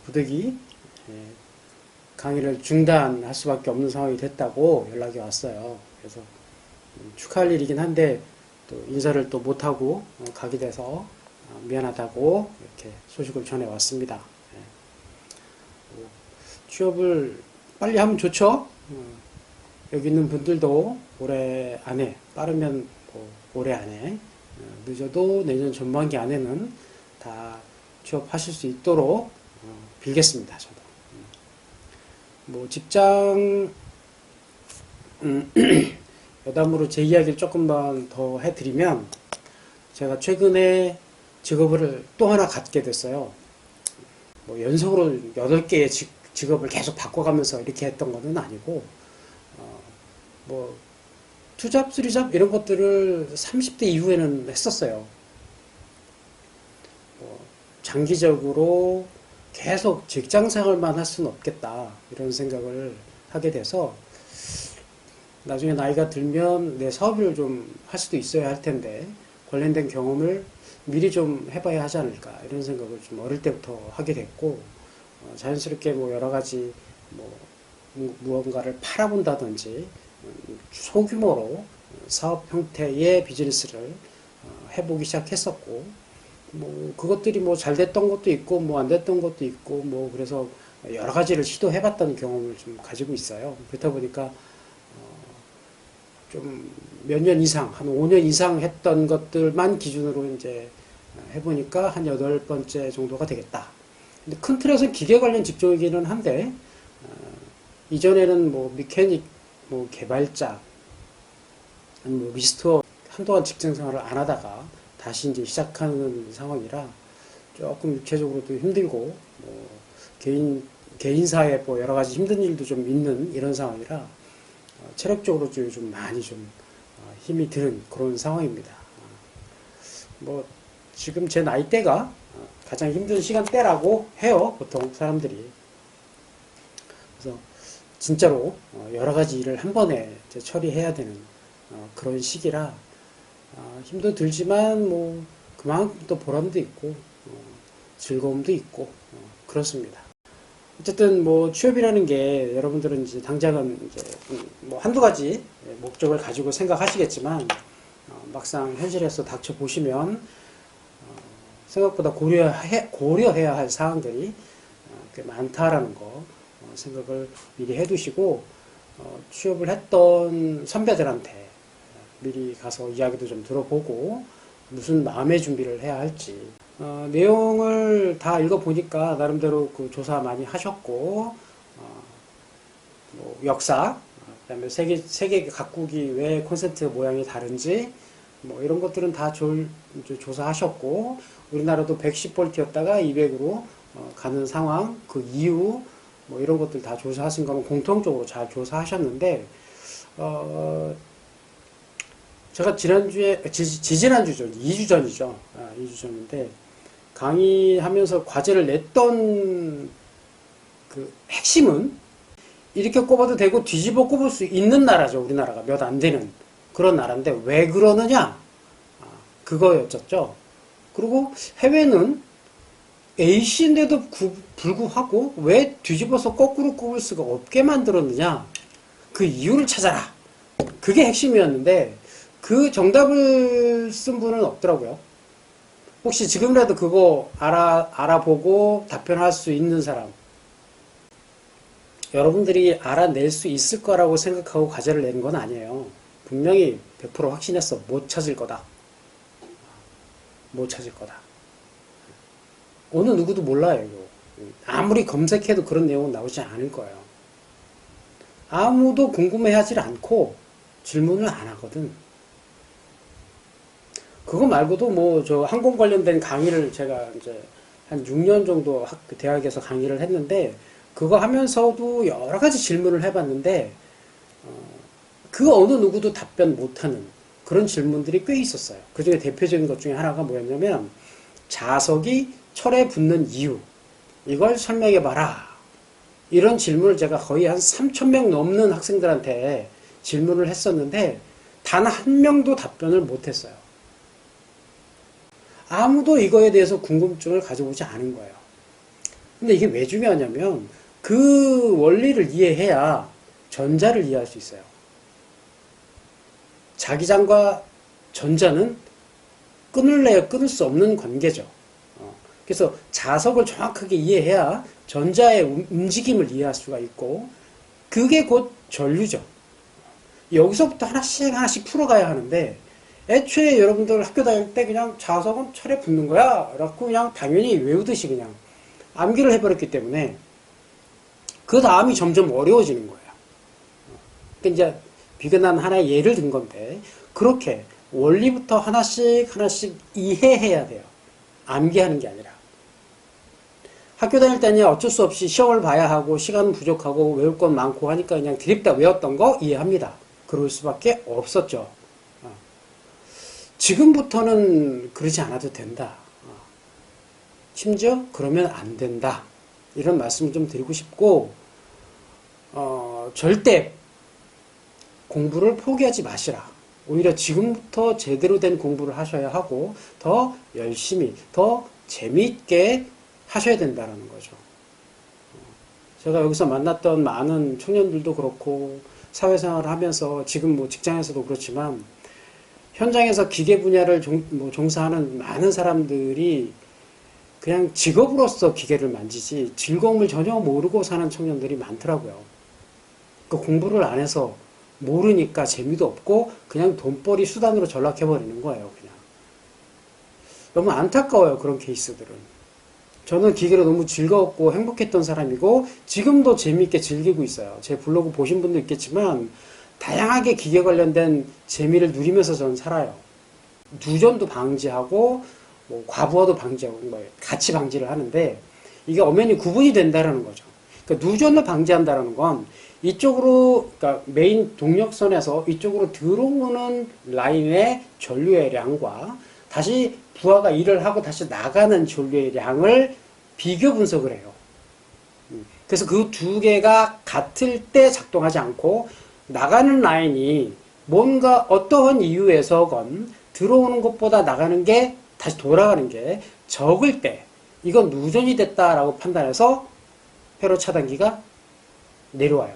부득이 강의를 중단할 수밖에 없는 상황이 됐다고 연락이 왔어요. 그래서 축하할 일이긴 한데 또 인사를 또 못하고 가게 돼서 미안하다고 이렇게 소식을 전해왔습니다. 취업을 빨리 하면 좋죠. 여기 있는 분들도 올해 안에, 빠르면 올해 안에, 늦어도 내년 전반기 안에는 다 취업하실 수 있도록 빌겠습니다. 저도. 직장 여담으로 제 이야기를 조금만 더 해드리면, 제가 최근에 직업을 또 하나 갖게 됐어요. 연속으로 8개의 직업을 계속 바꿔가면서 이렇게 했던 것은 아니고, 투잡, 쓰리잡 이런 것들을 30대 이후에는 했었어요. 장기적으로 계속 직장 생활만 할 수는 없겠다 이런 생각을 하게 돼서, 나중에 나이가 들면 내 사업을 좀 할 수도 있어야 할 텐데 관련된 경험을 미리 좀 해봐야 하지 않을까 이런 생각을 좀 어릴 때부터 하게 됐고, 자연스럽게 여러 가지 무언가를 팔아본다든지 소규모로 사업 형태의 비즈니스를 해보기 시작했었고, 그것들이 잘 됐던 것도 있고 안 됐던 것도 있고 그래서 여러 가지를 시도해봤다는 경험을 좀 가지고 있어요. 그렇다 보니까 좀 몇 년 이상, 한 5년 이상 했던 것들만 기준으로 이제 해보니까 한 8번째 정도가 되겠다. 근데 큰 틀에서 기계 관련 직종이기는 한데, 이전에는 미케닉, 개발자, 아니면 리스토어, 한동안 직장 생활을 안 하다가 다시 이제 시작하는 상황이라 조금 육체적으로도 힘들고, 개인사에 여러 가지 힘든 일도 좀 있는 이런 상황이라, 체력적으로 좀 많이 힘이 드는 그런 상황입니다. 지금 제 나이대가 가장 힘든 시간대라고 해요, 보통 사람들이. 그래서 진짜로 여러 가지 일을 한 번에 처리해야 되는 그런 시기라, 힘도 들지만 그만큼 또 보람도 있고 즐거움도 있고 그렇습니다. 어쨌든 취업이라는 게 여러분들은 이제 당장은 이제 한두 가지 목적을 가지고 생각하시겠지만, 막상 현실에서 닥쳐 보시면 생각보다 고려해야 할 사항들이 꽤 많다라는 거 생각을 미리 해두시고, 취업을 했던 선배들한테 미리 가서 이야기도 좀 들어보고 무슨 마음의 준비를 해야 할지, 내용을 다 읽어보니까 나름대로 그 조사 많이 하셨고, 역사, 그다음에 세계 각국이 왜 콘센트 모양이 다른지, 이런 것들은 다 조사하셨고, 우리나라도 110V였다가 200으로 가는 상황, 그 이유, 이런 것들 다 조사하신 거는 공통적으로 잘 조사하셨는데, 제가 지지난주죠. 2주 전이죠. 2주 전인데, 강의하면서 과제를 냈던 그 핵심은, 이렇게 꼽아도 되고 뒤집어 꼽을 수 있는 나라죠. 우리나라가 몇 안 되는 그런 나라인데 왜 그러느냐? 그거였었죠. 그리고 해외는 A씨인데도 불구하고 왜 뒤집어서 거꾸로 꼽을 수가 없게 만들었느냐? 그 이유를 찾아라. 그게 핵심이었는데 그 정답을 쓴 분은 없더라고요. 혹시 지금이라도 그거 알아보고 답변할 수 있는 사람, 여러분들이 알아낼 수 있을 거라고 생각하고 과제를 낸 건 아니에요. 분명히 100% 확신했어. 못 찾을 거다. 못 찾을 거다. 어느 누구도 몰라요, 이거. 아무리 검색해도 그런 내용은 나오지 않을 거예요. 아무도 궁금해하지 않고 질문을 안 하거든. 그거 말고도 저 항공 관련된 강의를 제가 이제 한 6년 정도 대학에서 강의를 했는데, 그거 하면서도 여러 가지 질문을 해봤는데, 그 어느 누구도 답변 못하는 그런 질문들이 꽤 있었어요. 그 중에 대표적인 것 중에 하나가 뭐였냐면, 자석이 철에 붙는 이유, 이걸 설명해봐라. 이런 질문을 제가 거의 한 3,000명 넘는 학생들한테 질문을 했었는데, 단 한 명도 답변을 못했어요. 아무도 이거에 대해서 궁금증을 가져오지 않은 거예요. 근데 이게 왜 중요하냐면 그 원리를 이해해야 전자를 이해할 수 있어요. 자기장과 전자는 끊을래야 끊을 수 없는 관계죠. 그래서 자석을 정확하게 이해해야 전자의 움직임을 이해할 수가 있고, 그게 곧 전류죠. 여기서부터 하나씩 하나씩 풀어가야 하는데, 애초에 여러분들 학교 다닐 때 그냥 자석은 철에 붙는 거야 라고 그냥 당연히 외우듯이 그냥 암기를 해버렸기 때문에 그 다음이 점점 어려워지는 거예요. 그러니까 이제 비근한 하나의 예를 든 건데, 그렇게 원리부터 하나씩 하나씩 이해해야 돼요. 암기하는 게 아니라. 학교 다닐 때는 어쩔 수 없이 시험을 봐야 하고 시간은 부족하고 외울 건 많고 하니까 그냥 드립다 외웠던 거 이해합니다. 그럴 수밖에 없었죠. 지금부터는 그러지 않아도 된다. 심지어 그러면 안 된다. 이런 말씀을 좀 드리고 싶고, 절대 공부를 포기하지 마시라. 오히려 지금부터 제대로 된 공부를 하셔야 하고 더 열심히, 더 재미있게 하셔야 된다는 거죠. 제가 여기서 만났던 많은 청년들도 그렇고 사회생활을 하면서 지금 뭐 직장에서도 그렇지만 현장에서 기계 분야를 종사하는 많은 사람들이 그냥 직업으로서 기계를 만지지 즐거움을 전혀 모르고 사는 청년들이 많더라고요. 그 공부를 안 해서 모르니까 재미도 없고 그냥 돈벌이 수단으로 전락해버리는 거예요. 그냥 너무 안타까워요. 그런 케이스들은. 저는 기계로 너무 즐거웠고 행복했던 사람이고 지금도 재미있게 즐기고 있어요. 제 블로그 보신 분도 있겠지만 다양하게 기계 관련된 재미를 누리면서 저는 살아요. 누전도 방지하고 뭐 과부하도 방지하고 뭐 같이 방지를 하는데 이게 엄연히 구분이 된다는 거죠. 그러니까 누전을 방지한다는 건 이쪽으로, 그러니까 메인 동력선에서 이쪽으로 들어오는 라인의 전류의 양과 다시 부하가 일을 하고 다시 나가는 전류의 양을 비교 분석을 해요. 그래서 그 두 개가 같을 때 작동하지 않고 나가는 라인이 뭔가 어떠한 이유에서건 들어오는 것보다 나가는 게 다시 돌아가는 게 적을 때 이건 누전이 됐다라고 판단해서 회로 차단기가 내려와요.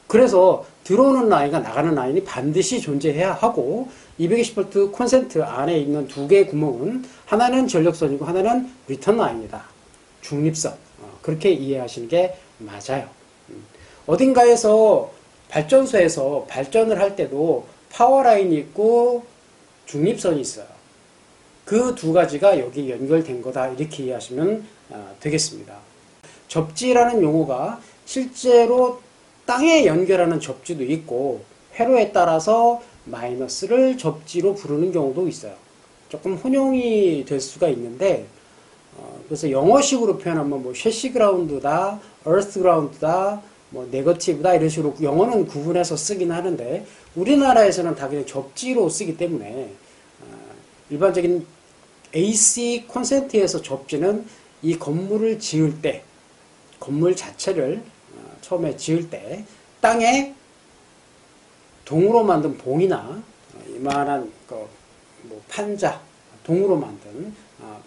그래서 들어오는 라인과 나가는 라인이 반드시 존재해야 하고 220V 콘센트 안에 있는 두 개의 구멍은 하나는 전력선이고 하나는 리턴 라인이다. 중립선. 그렇게 이해하시는 게 맞아요. 어딘가에서 발전소에서 발전을 할 때도 파워라인이 있고 중립선이 있어요. 그 두 가지가 여기 연결된 거다. 이렇게 이해하시면 되겠습니다. 접지라는 용어가 실제로 땅에 연결하는 접지도 있고 회로에 따라서 마이너스를 접지로 부르는 경우도 있어요. 조금 혼용이 될 수가 있는데 그래서 영어식으로 표현하면 뭐 셰시 그라운드다, earth 그라운드다, 뭐 네거티브다 이런 식으로 영어는 구분해서 쓰긴 하는데 우리나라에서는 다 그냥 접지로 쓰기 때문에 일반적인 AC 콘센트에서 접지는 이 건물을 지을 때 건물 자체를 처음에 지을 때 땅에 동으로 만든 봉이나 이만한 뭐 판자, 동으로 만든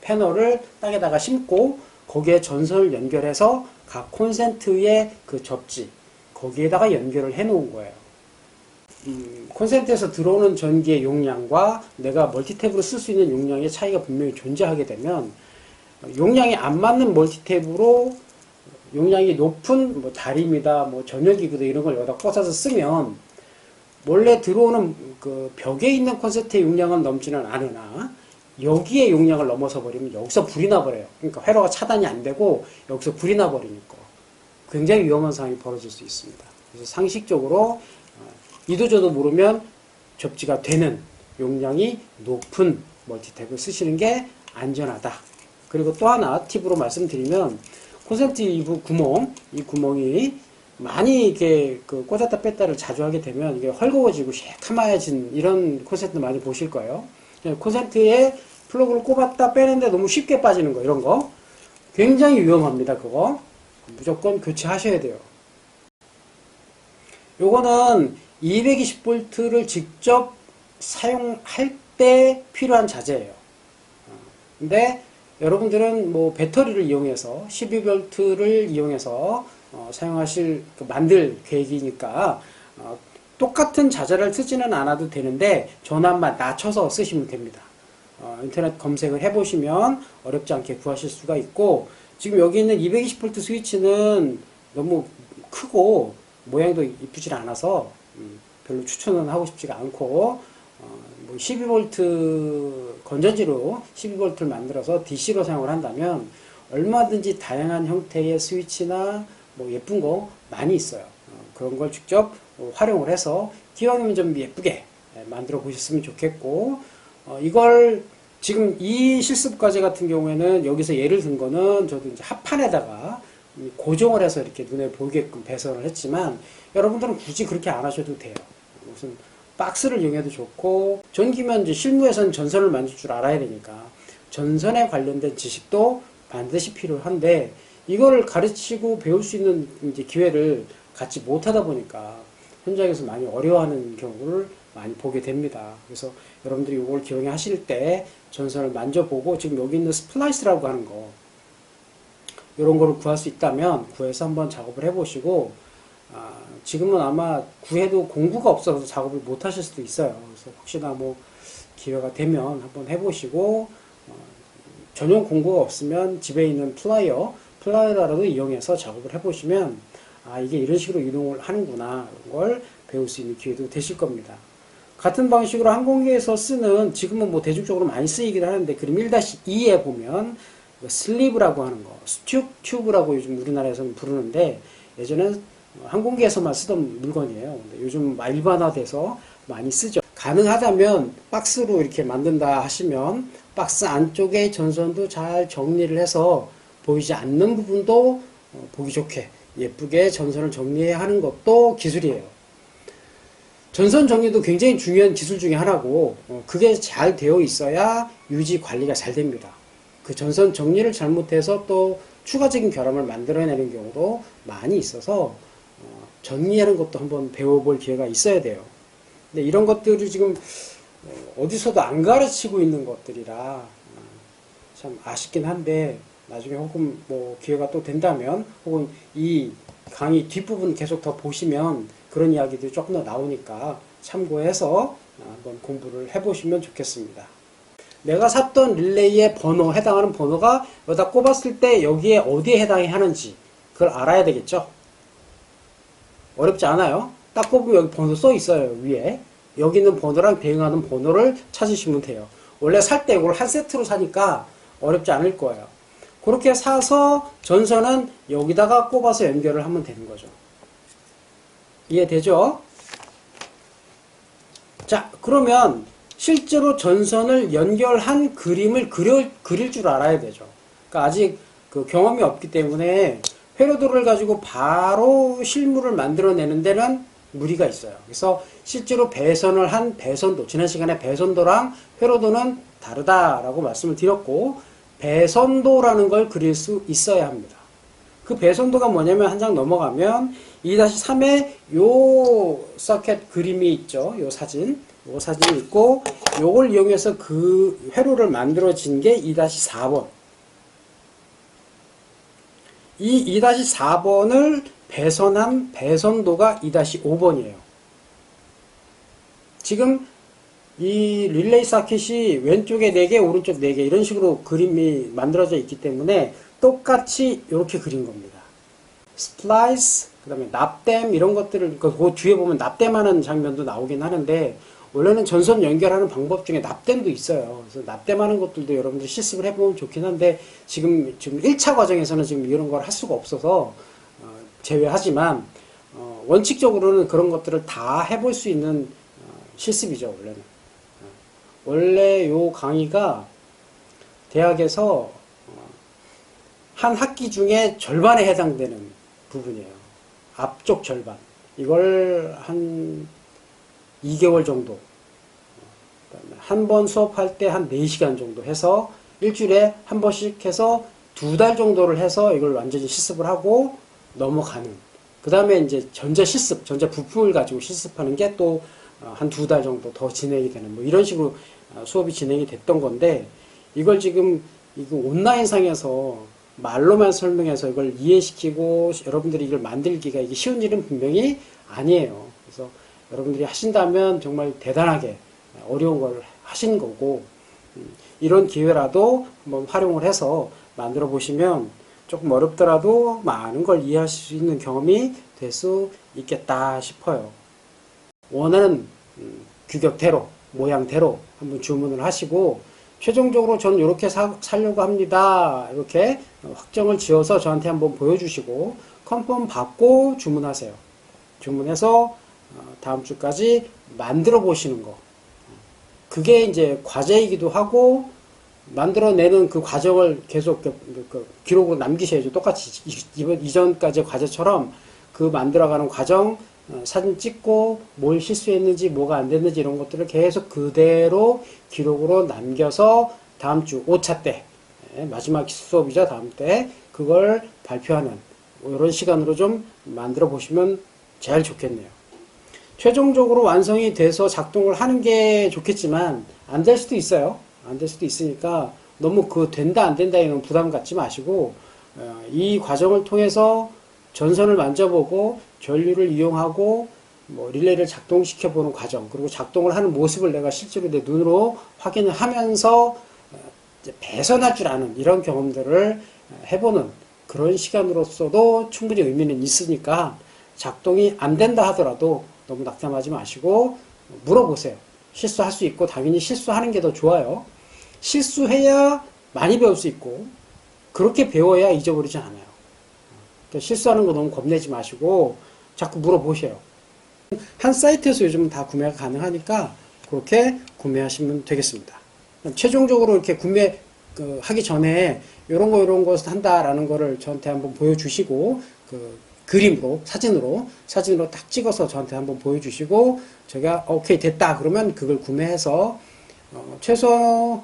패널을 땅에다가 심고 거기에 전선을 연결해서 각 콘센트의 그 접지 거기에다가 연결을 해 놓은 거예요. 콘센트에서 들어오는 전기의 용량과 내가 멀티탭으로 쓸 수 있는 용량의 차이가 분명히 존재하게 되면 용량이 안 맞는 멀티탭으로 용량이 높은 뭐 다림이다, 뭐 전열기구다 이런 걸 여기다 꽂아서 쓰면 원래 들어오는 그 벽에 있는 콘센트의 용량은 넘지는 않으나 여기에 용량을 넘어서 버리면 여기서 불이 나버려요. 그러니까 회로가 차단이 안 되고 여기서 불이 나버리니까 굉장히 위험한 상황이 벌어질 수 있습니다. 그래서 상식적으로 이도저도 모르면 접지가 되는 용량이 높은 멀티탭을 쓰시는 게 안전하다. 그리고 또 하나 팁으로 말씀드리면 콘센트 이부 구멍, 이 구멍이 많이 이렇게 그 꽂았다 뺐다를 자주 하게 되면 이게 헐거워지고 새카마해진 이런 콘센트 많이 보실 거예요. 콘센트에 플러그를 꼽았다 빼는데 너무 쉽게 빠지는 거 이런 거 굉장히 위험합니다. 그거 무조건 교체하셔야 돼요. 요거는 220V를 직접 사용할 때 필요한 자재예요. 근데 여러분들은 뭐 배터리를 이용해서 12V를 이용해서 사용하실 만들 계획이니까 똑같은 자재를 쓰지는 않아도 되는데 전압만 낮춰서 쓰시면 됩니다. 인터넷 검색을 해보시면 어렵지 않게 구하실 수가 있고, 지금 여기 있는 220V 스위치는 너무 크고 모양도 이쁘질 않아서 별로 추천은 하고 싶지가 않고, 뭐 12V 건전지로 12V를 만들어서 DC로 사용을 한다면 얼마든지 다양한 형태의 스위치나 뭐 예쁜 거 많이 있어요. 그런 걸 직접 활용을 해서 기왕이면 좀 예쁘게 만들어 보셨으면 좋겠고, 이걸 지금 이 실습 과제 같은 경우에는 여기서 예를 든 거는 저도 이제 합판에다가 고정을 해서 이렇게 눈에 보이게끔 배선을 했지만, 여러분들은 굳이 그렇게 안 하셔도 돼요. 무슨 박스를 이용해도 좋고, 전기면 이제 실무에서는 전선을 만질 줄 알아야 되니까 전선에 관련된 지식도 반드시 필요한데, 이거를 가르치고 배울 수 있는 이제 기회를 갖지 못하다 보니까 현장에서 많이 어려워하는 경우를 많이 보게 됩니다. 그래서 여러분들이 이걸 기억에 하실 때 전선을 만져보고, 지금 여기 있는 스플라이스라고 하는 거, 이런 거를 구할 수 있다면 구해서 한번 작업을 해보시고, 지금은 아마 구해도 공구가 없어서 작업을 못 하실 수도 있어요. 그래서 혹시나 뭐 기회가 되면 한번 해보시고, 전용 공구가 없으면 집에 있는 플라이어라도 이용해서 작업을 해보시면, 이게 이런 식으로 이동을 하는구나, 이런 걸 배울 수 있는 기회도 되실 겁니다. 같은 방식으로 항공기에서 쓰는, 지금은 뭐 대중적으로 많이 쓰이긴 하는데, 그림 1-2에 보면 슬리브라고 하는 거, 튜브라고 요즘 우리나라에서는 부르는데, 예전엔 항공기에서만 쓰던 물건이에요. 근데 요즘 일반화돼서 많이 쓰죠. 가능하다면 박스로 이렇게 만든다 하시면 박스 안쪽에 전선도 잘 정리를 해서 보이지 않는 부분도 보기 좋게 예쁘게 전선을 정리해야 하는 것도 기술이에요. 전선 정리도 굉장히 중요한 기술 중에 하나고, 그게 잘 되어 있어야 유지 관리가 잘 됩니다. 그 전선 정리를 잘못해서 또 추가적인 결함을 만들어내는 경우도 많이 있어서 정리하는 것도 한번 배워볼 기회가 있어야 돼요. 근데 이런 것들을 지금 어디서도 안 가르치고 있는 것들이라 참 아쉽긴 한데, 나중에 혹은 뭐 기회가 또 된다면, 혹은 이 강의 뒷부분 계속 더 보시면 그런 이야기들이 조금 더 나오니까 참고해서 한번 공부를 해보시면 좋겠습니다. 내가 샀던 릴레이의 번호, 해당하는 번호가 여기다 꼽았을 때 여기에 어디에 해당이 하는지 그걸 알아야 되겠죠. 어렵지 않아요. 딱 꼽으면 여기 번호 써 있어요, 위에. 여기 있는 번호랑 대응하는 번호를 찾으시면 돼요. 원래 살 때 이걸 한 세트로 사니까 어렵지 않을 거예요. 그렇게 사서 전선은 여기다가 꼽아서 연결을 하면 되는 거죠. 이해되죠? 자, 그러면 실제로 전선을 연결한 그림을 그릴 줄 알아야 되죠. 그러니까 아직 그 경험이 없기 때문에 회로도를 가지고 바로 실물을 만들어내는 데는 무리가 있어요. 그래서 실제로 배선을 한 배선도, 지난 시간에 배선도랑 회로도는 다르다라고 말씀을 드렸고, 배선도라는 걸 그릴 수 있어야 합니다. 그 배선도가 뭐냐면, 한 장 넘어가면 2-3에 요 서킷 그림이 있죠. 요 사진이 있고, 요걸 이용해서 그 회로를 만들어진 게 2-4번. 이 2-4번을 배선한 배선도가 2-5번이에요. 지금 이 릴레이 서킷이 왼쪽에 4개, 오른쪽 4개 이런 식으로 그림이 만들어져 있기 때문에 똑같이 이렇게 그린 겁니다. 스플라이스, 그 다음에 납땜 이런 것들을, 그 뒤에 보면 납땜하는 장면도 나오긴 하는데, 원래는 전선 연결하는 방법 중에 납땜도 있어요. 그래서 납땜하는 것들도 여러분들 실습을 해보면 좋긴 한데, 지금 1차 과정에서는 지금 이런 걸 할 수가 없어서 제외하지만, 원칙적으로는 그런 것들을 다 해볼 수 있는 실습이죠, 원래는. 원래 요 강의가 대학에서 한 학기 중에 절반에 해당되는 부분이에요. 앞쪽 절반. 이걸 한 2개월 정도, 한 번 수업할 때 한 4시간 정도 해서 일주일에 한 번씩 해서 2달 정도를 해서 이걸 완전히 실습을 하고 넘어가는. 그 다음에 이제 전자 실습, 전자 부품을 가지고 실습하는 게 또 한 2달 정도 더 진행이 되는, 뭐 이런 식으로 수업이 진행이 됐던 건데, 이걸 지금 이거 온라인상에서 말로만 설명해서 이걸 이해시키고 여러분들이 이걸 만들기가 이게 쉬운 일은 분명히 아니에요. 그래서 여러분들이 하신다면 정말 대단하게 어려운 걸 하신 거고, 이런 기회라도 한번 활용을 해서 만들어 보시면 조금 어렵더라도 많은 걸 이해할 수 있는 경험이 될 수 있겠다 싶어요. 원하는 규격대로, 모양대로 한번 주문을 하시고, 최종적으로 저는 이렇게 사려고 합니다. 이렇게 확정을 지어서 저한테 한번 보여주시고, 컨펌 받고 주문하세요. 주문해서 다음 주까지 만들어 보시는 거. 그게 이제 과제이기도 하고, 만들어내는 그 과정을 계속 기록으로 남기셔야죠. 똑같이 이전까지의 과제처럼 그 만들어가는 과정, 사진 찍고 뭘 실수했는지 뭐가 안 됐는지 이런 것들을 계속 그대로 기록으로 남겨서 다음 주 5차 때, 마지막 수업이죠. 다음 때 그걸 발표하는 이런 시간으로 좀 만들어 보시면 제일 좋겠네요. 최종적으로 완성이 돼서 작동을 하는 게 좋겠지만 안 될 수도 있어요. 안 될 수도 있으니까 너무 그 된다 안 된다 이런 부담 갖지 마시고, 이 과정을 통해서 전선을 만져보고 전류를 이용하고 뭐 릴레이를 작동시켜 보는 과정, 그리고 작동을 하는 모습을 내가 실제로 내 눈으로 확인을 하면서 배선할 줄 아는 이런 경험들을 해보는 그런 시간으로서도 충분히 의미는 있으니까, 작동이 안 된다 하더라도 너무 낙담하지 마시고 물어보세요. 실수할 수 있고 당연히 실수하는 게 더 좋아요. 실수해야 많이 배울 수 있고 그렇게 배워야 잊어버리지 않아요. 그러니까 실수하는 거 너무 겁내지 마시고 자꾸 물어보세요. 한 사이트에서 요즘은 다 구매가 가능하니까 그렇게 구매하시면 되겠습니다. 최종적으로 이렇게 구매 하기 전에 이런 거 한다라는 거를 저한테 한번 보여주시고, 그림으로 사진으로 딱 찍어서 저한테 한번 보여주시고, 제가 오케이 됐다 그러면 그걸 구매해서 최소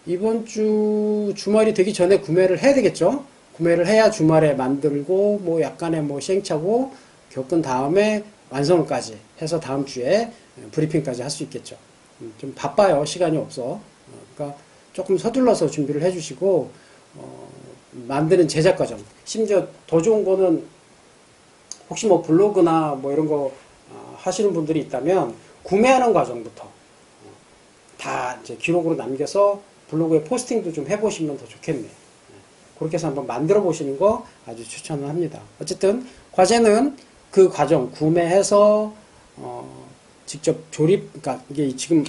이번 주 주말이 되기 전에 구매를 해야 되겠죠. 구매를 해야 주말에 만들고 뭐 약간의 뭐 시행착오 겪은 다음에 완성까지 해서 다음 주에 브리핑까지 할 수 있겠죠. 좀 바빠요. 시간이 없어. 그러니까 조금 서둘러서 준비를 해주시고, 만드는 제작 과정, 심지어 더 좋은 거는 혹시 뭐 블로그나 뭐 이런 거 하시는 분들이 있다면 구매하는 과정부터 다 이제 기록으로 남겨서 블로그에 포스팅도 좀 해보시면 더 좋겠네요. 그렇게 해서 한번 만들어 보시는 거 아주 추천을 합니다. 어쨌든 과제는 그 과정 구매해서 직접 조립, 그러니까 이게 지금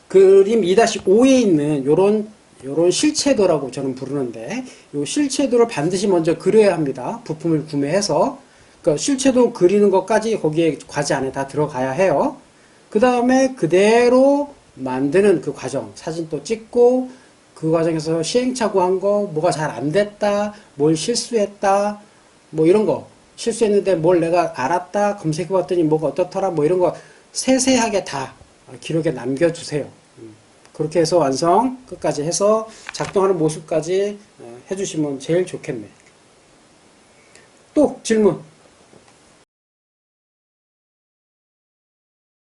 그림 2-5에 있는 요런 실체도라고 저는 부르는데, 요 실체도를 반드시 먼저 그려야 합니다. 부품을 구매해서. 그러니까 실체도 그리는 것까지 거기에 과제 안에 다 들어가야 해요. 그 다음에 그대로 만드는 그 과정, 사진 또 찍고, 그 과정에서 시행착오한 거, 뭐가 잘 안 됐다, 뭘 실수했다, 뭐 이런 거, 실수했는데 뭘 내가 알았다, 검색해봤더니 뭐가 어떻더라, 뭐 이런 거 세세하게 다 기록에 남겨주세요. 그렇게 해서 완성 끝까지 해서 작동하는 모습까지 해주시면 제일 좋겠네. 또 질문.